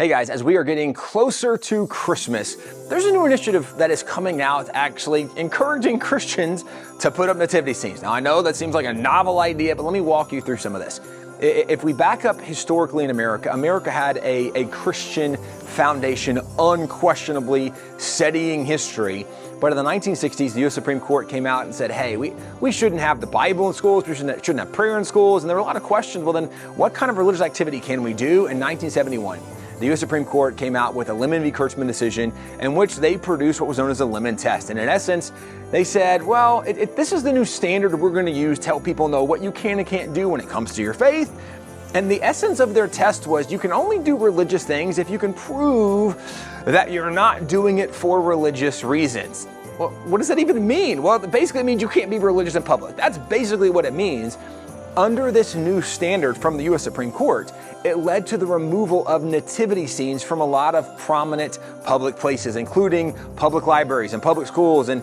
Hey guys, as we are getting closer to Christmas, there's a new initiative that is coming out actually encouraging Christians to put up nativity scenes. Now I know that seems like a novel idea, but let me walk you through some of this. If we back up historically in America, America had a Christian foundation, unquestionably studying history. But in the 1960s, the U.S. Supreme Court came out and said, hey, we shouldn't have the Bible in schools, we shouldn't have prayer in schools, and there were a lot of questions. Well then, what kind of religious activity can we do? In 1971, the U.S. Supreme Court came out with a Lemon v. Kurtzman decision in which they produced what was known as a Lemon test. And in essence, they said, well, this is the new standard we're going to use to help people know what you can and can't do when it comes to your faith. And the essence of their test was you can only do religious things if you can prove that you're not doing it for religious reasons. Well, what does that even mean? Well, basically it means you can't be religious in public. That's basically what it means. Under this new standard from the U.S. Supreme Court, it led to the removal of nativity scenes from a lot of prominent public places, including public libraries and public schools and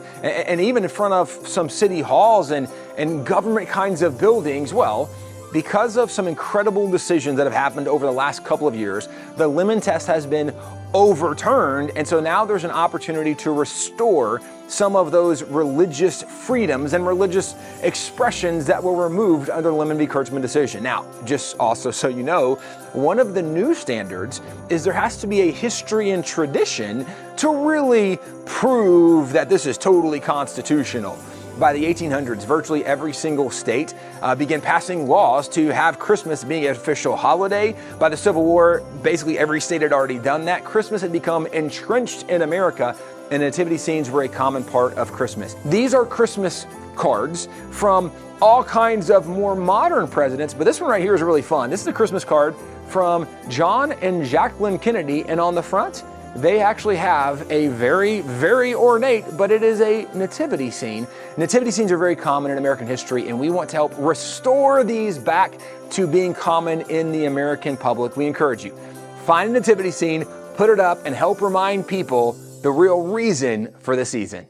even in front of some city halls and government kinds of buildings. Well, because of some incredible decisions that have happened over the last couple of years, the Lemon test has been overturned, and so now there's an opportunity to restore some of those religious freedoms and religious expressions that were removed under the Lemon v. Kurtzman decision. Now, just also so you know, one of the new standards is there has to be a history and tradition to really prove that this is totally constitutional. By the 1800s, virtually every single state began passing laws to have Christmas being an official holiday. By the Civil War, basically every state had already done that. Christmas had become entrenched in America, and nativity scenes were a common part of Christmas. These are Christmas cards from all kinds of more modern presidents, but this one right here is really fun. This is a Christmas card from John and Jacqueline Kennedy, and on the front, they actually have a very, very ornate, but it is a nativity scene. Nativity scenes are very common in American history, and we want to help restore these back to being common in the American public. We encourage you, find a nativity scene, put it up, and help remind people the real reason for the season.